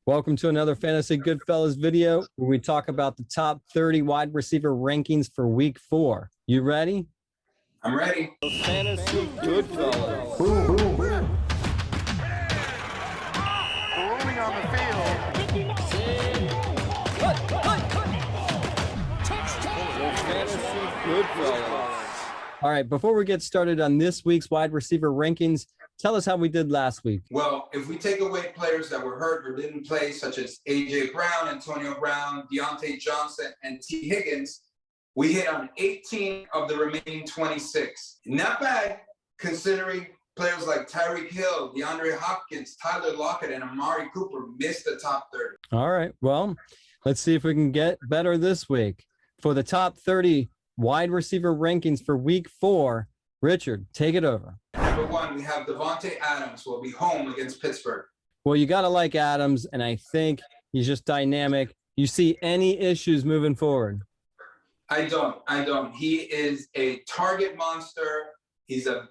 Welcome to another Fantasy Goodfellas video where we talk about the top 30 wide receiver rankings for week 4. You ready? I'm ready. Fantasy Goodfellas. Rolling on the field. Fantasy Goodfellas. All right, before we get started on this week's wide receiver rankings, tell us how we did last week. Well, if we take away players that were hurt or didn't play, such as A.J. Brown, Antonio Brown, Deontay Johnson, and T. Higgins, we hit on 18 of the remaining 26. Not bad, considering players like Tyreek Hill, DeAndre Hopkins, Tyler Lockett, and Amari Cooper missed the top 30. All right, well, let's see if we can get better this week. For the top 30 wide receiver rankings for week 4, Richard, take it over. Number 1, we have DeVante Adams will be home against Pittsburgh. Well, you got to like Adams, and I think he's just dynamic. You see any issues moving forward? I don't. He is a target monster. He's a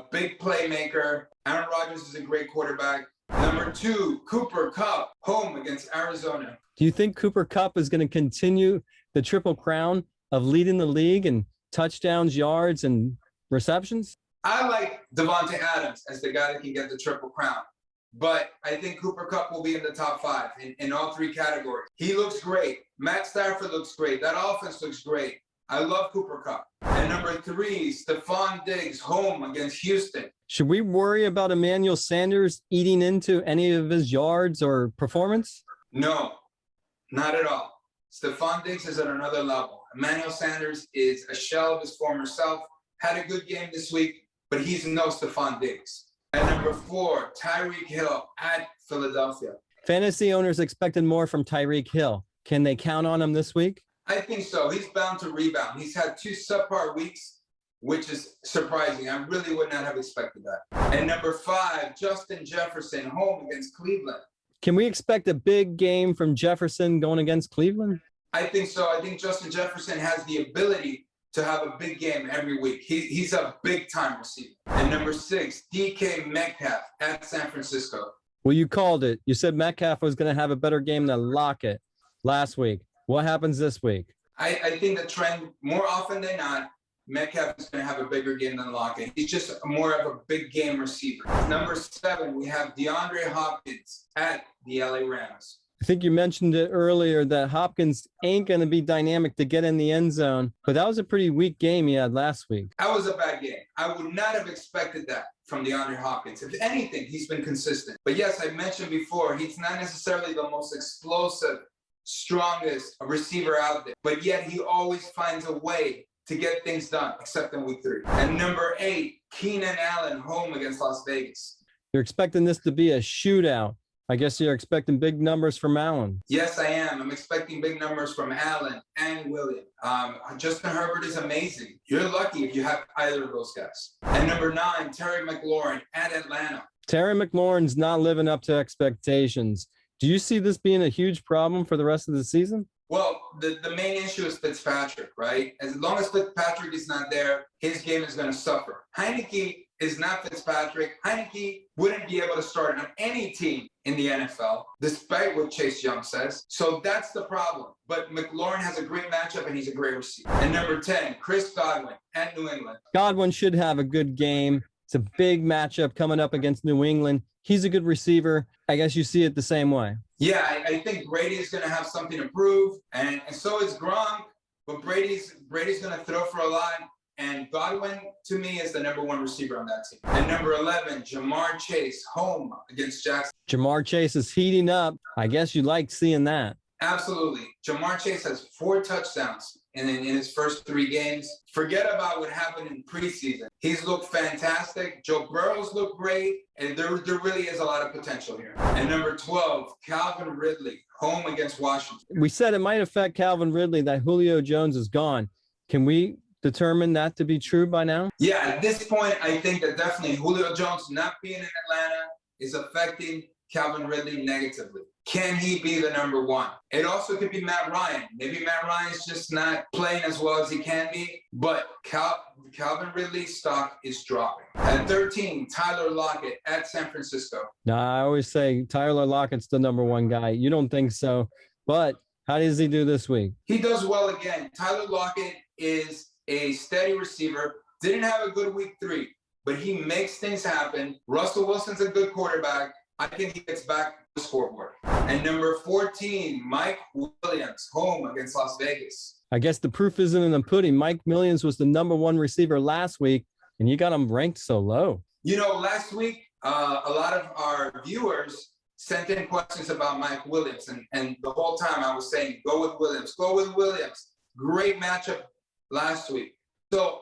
big playmaker. Aaron Rodgers is a great quarterback. Number 2, Cooper Kupp, home against Arizona. Do you think Cooper Kupp is going to continue the triple crown of leading the league in touchdowns, yards, and receptions? I like DeVante Adams as the guy that can get the triple crown. But I think Cooper Kupp will be in the top 5 in all 3 categories. He looks great. Matt Stafford looks great. That offense looks great. I love Cooper Kupp. And number 3, Stefon Diggs, home against Houston. Should we worry about Emmanuel Sanders eating into any of his yards or performance? No, not at all. Stefon Diggs is at another level. Emmanuel Sanders is a shell of his former self. Had a good game this week, but he's no Stefon Diggs. And number 4, Tyreek Hill at Philadelphia. Fantasy owners expected more from Tyreek Hill. Can they count on him this week? I think so. He's bound to rebound. He's had 2 subpar weeks, which is surprising. I really would not have expected that. And number 5, Justin Jefferson, home against Cleveland. Can we expect a big game from Jefferson going against Cleveland? I think so. I think Justin Jefferson has the ability to have a big game every week. He's a big-time receiver. And number 6, DK Metcalf at San Francisco. Well, you called it. You said Metcalf was going to have a better game than Lockett last week. What happens this week? I think the trend, more often than not, Metcalf is going to have a bigger game than Lockett. He's just more of a big game receiver. Number 7, we have DeAndre Hopkins at the LA Rams. I think you mentioned it earlier that Hopkins ain't going to be dynamic to get in the end zone, but that was a pretty weak game he had last week. That was a bad game. I would not have expected that from DeAndre Hopkins. If anything, he's been consistent. But yes, I mentioned before, he's not necessarily the most explosive, strongest receiver out there, but yet he always finds a way to get things done, except in week 3. And number 8, Keenan Allen, home against Las Vegas. You're expecting this to be a shootout. I guess you're expecting big numbers from Allen. Yes, I am. I'm expecting big numbers from Allen and Williams. Justin Herbert is amazing. You're lucky if you have either of those guys. And number 9, Terry McLaurin at Atlanta. Terry McLaurin's not living up to expectations. Do you see this being a huge problem for the rest of the season? Well, the main issue is Fitzpatrick, right? As long as Fitzpatrick is not there, his game is going to suffer. Heineke is not Fitzpatrick. Heineke wouldn't be able to start on any team in the NFL, despite what Chase Young says. So that's the problem. But McLaurin has a great matchup, and he's a great receiver. And number 10, Chris Godwin at New England. Godwin should have a good game. It's a big matchup coming up against New England. He's a good receiver. I guess you see it the same way. Yeah, I think Brady is going to have something to prove, and so is Gronk. But Brady's going to throw for a lot, and Godwin, to me, is the number 1 receiver on that team. And number 11, Jamar Chase, home against Jackson. Jamar Chase is heating up. I guess you like seeing that. Absolutely. Jamar Chase has 4 touchdowns in his first 3 games. Forget about what happened in preseason. He's looked fantastic. Joe Burrow's looked great. And there really is a lot of potential here. And number 12, Calvin Ridley, home against Washington. We said it might affect Calvin Ridley that Julio Jones is gone. Can we determine that to be true by now? Yeah, at this point, I think that definitely Julio Jones not being in Atlanta is affecting Calvin Ridley negatively. Can he be the number 1? It also could be Matt Ryan. Maybe Matt Ryan's just not playing as well as he can be, but Calvin Ridley's stock is dropping. At 13, Tyler Lockett at San Francisco. Now, I always say Tyler Lockett's the number one guy. You don't think so, but how does he do this week? He does well again. Tyler Lockett is a steady receiver. Didn't have a good week 3, but he makes things happen. Russell Wilson's a good quarterback. I think he gets back to the scoreboard. And number 14, Mike Williams, home against Las Vegas. I guess the proof isn't in the pudding. Mike Williams was the number one receiver last week, and you got him ranked so low. You know, last week, a lot of our viewers sent in questions about Mike Williams. And the whole time I was saying, go with Williams, go with Williams. Great matchup last week. So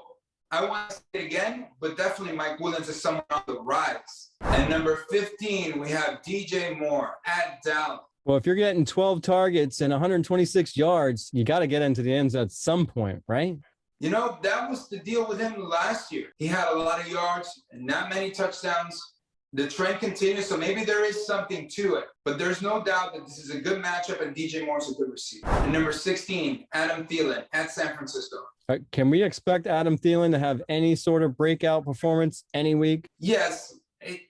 I want to say it again, but definitely Mike Williams is someone on the rise. And number 15, we have DJ Moore at Dallas. Well, if you're getting 12 targets and 126 yards, you got to get into the end zone at some point, right? You know, that was the deal with him last year. He had a lot of yards and not many touchdowns. The trend continues, so maybe there is something to it. But there's no doubt that this is a good matchup and DJ Moore's a good receiver. And number 16, Adam Thielen at San Francisco. Can we expect Adam Thielen to have any sort of breakout performance any week? Yes,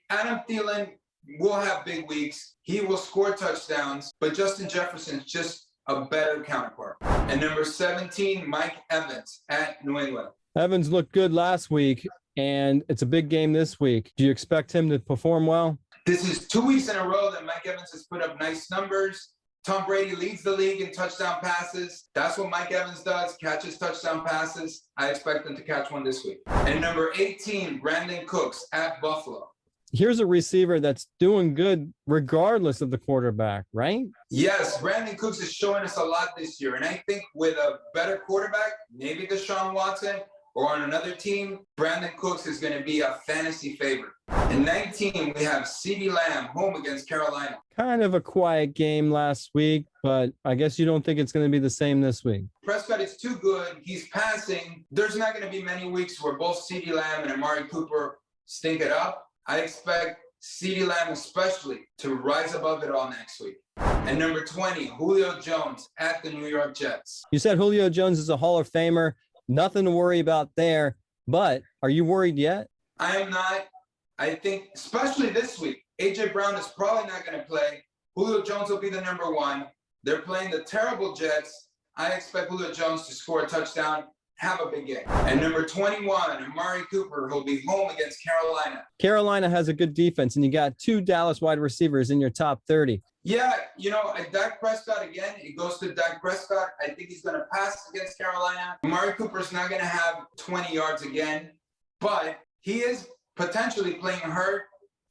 Adam Thielen will have big weeks. He will score touchdowns, but Justin Jefferson is just a better counterpart. And number 17, Mike Evans at New England. Evans looked good last week, and it's a big game this week. Do you expect him to perform well? This is 2 weeks in a row that Mike Evans has put up nice numbers. Tom Brady leads the league in touchdown passes. That's what Mike Evans does, catches touchdown passes. I expect him to catch one this week. And number 18, Brandon Cooks at Buffalo. Here's a receiver that's doing good regardless of the quarterback, right? Yes, Brandon Cooks is showing us a lot this year. And I think with a better quarterback, maybe Deshaun Watson, or on another team, Brandon Cooks is going to be a fantasy favorite. In 19, we have CeeDee Lamb home against Carolina. Kind of a quiet game last week, but I guess you don't think it's going to be the same this week. Prescott is too good. He's passing. There's not going to be many weeks where both CeeDee Lamb and Amari Cooper stink it up. I expect CeeDee Lamb especially to rise above it all next week. And number 20, Julio Jones at the New York Jets. You said Julio Jones is a Hall of Famer. Nothing to worry about there. But are you worried yet? I am not. I think, especially this week, A.J. Brown is probably not going to play. Julio Jones will be the number 1. They're playing the terrible Jets. I expect Julio Jones to score a touchdown, have a big game. And number 21, Amari Cooper, who'll be home against Carolina. Carolina has a good defense, and you got 2 Dallas wide receivers in your top 30. Yeah, you know, Dak Prescott again, it goes to Dak Prescott. I think he's going to pass against Carolina. Amari Cooper's not going to have 20 yards again, but he is potentially playing hurt.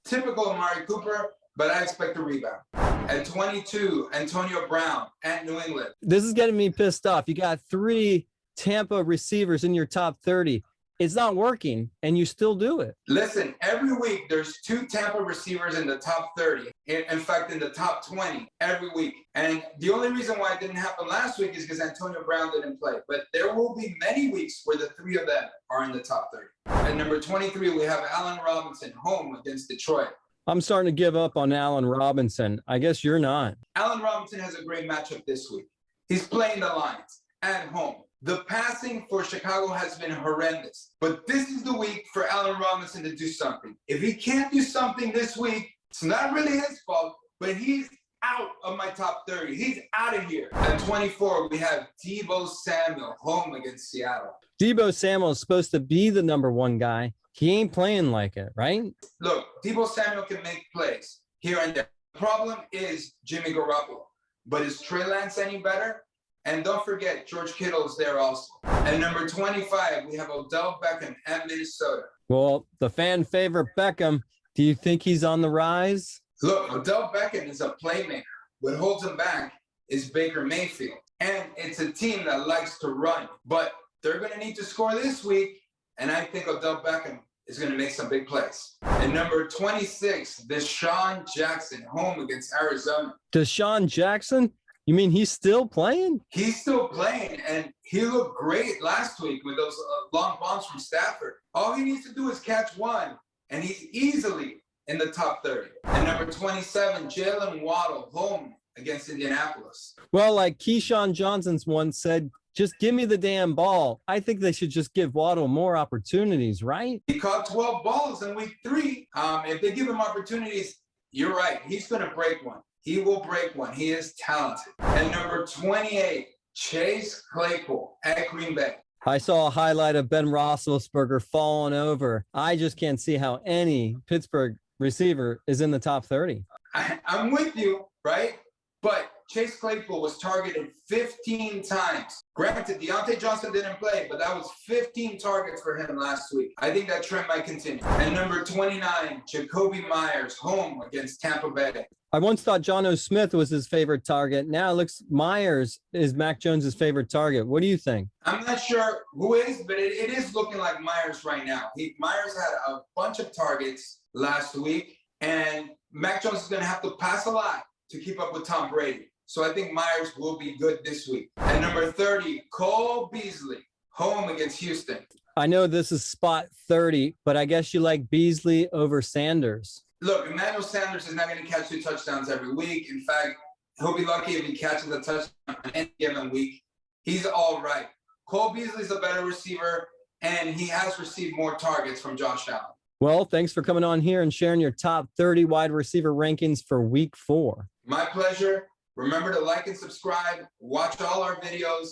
Typical Amari Cooper, but I expect a rebound. At 22, Antonio Brown at New England. This is getting me pissed off. You got 3 Tampa receivers in your top 30. It's not working, and you still do it. Listen, every week there's 2 Tampa receivers in the top 30. In fact, in the top 20 every week. And the only reason why it didn't happen last week is because Antonio Brown didn't play. But there will be many weeks where the 3 of them are in the top 30. At number 23, we have Allen Robinson home against Detroit. I'm starting to give up on Allen Robinson. I guess you're not. Allen Robinson has a great matchup this week. He's playing the Lions at home. The passing for Chicago has been horrendous, but this is the week for Allen Robinson to do something. If he can't do something this week, it's not really his fault, but he's out of my top 30. He's out of here. At 24, we have Tevo Samuel home against Seattle. Deebo Samuel is supposed to be the number 1 guy. He ain't playing like it, right? Look, Tevo Samuel can make plays here and there. The problem is Jimmy Garoppolo. But is Trey Lance any better? And don't forget, George Kittle is there also. At number 25, we have Odell Beckham at Minnesota. Well, the fan favorite Beckham, do you think he's on the rise? Look, Odell Beckham is a playmaker. What holds him back is Baker Mayfield. And it's a team that likes to run. But they're going to need to score this week. And I think Odell Beckham is going to make some big plays. At number 26, Deshaun Jackson home against Arizona. Deshaun Jackson? You mean he's still playing? He's still playing, and he looked great last week with those long bombs from Stafford. All he needs to do is catch one, and he's easily in the top 30. And number 27, Jaylen Waddle home against Indianapolis. Well, like Keyshawn Johnson's once said, Just give me the damn ball. I think they should just give Waddle more opportunities, right? He caught 12 balls in week 3. If they give him opportunities, you're right. He's going to break one. He will break one. He is talented. And number 28, Chase Claypool at Green Bay. I saw a highlight of Ben Roethlisberger falling over. I just can't see how any Pittsburgh receiver is in the top 30. I'm with you, right? But Chase Claypool was targeted 15 times. Granted, Deontay Johnson didn't play, but that was 15 targets for him last week. I think that trend might continue. And number 29, Jacobi Meyers, home against Tampa Bay. I once thought John O. Smith was his favorite target. Now it looks Myers is Mac Jones' favorite target. What do you think? I'm not sure who is, but it is looking like Myers right now. Myers had a bunch of targets last week, and Mac Jones is going to have to pass a lot to keep up with Tom Brady. So I think Myers will be good this week. And number 30, Cole Beasley, home against Houston. I know this is spot 30, but I guess you like Beasley over Sanders. Look, Emmanuel Sanders is not going to catch 2 touchdowns every week. In fact, he'll be lucky if he catches a touchdown on any given week. He's all right. Cole Beasley's a better receiver, and he has received more targets from Josh Allen. Well, thanks for coming on here and sharing your top 30 wide receiver rankings for week 4. My pleasure. Remember to like and subscribe, watch all our videos,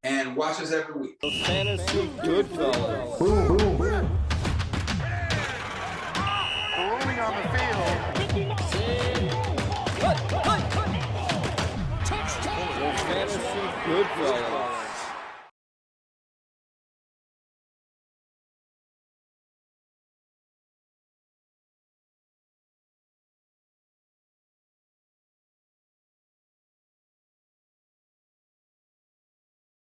and watch us every week. Fantasy Goodfellas. Rolling on the field. Fantasy Goodfellas.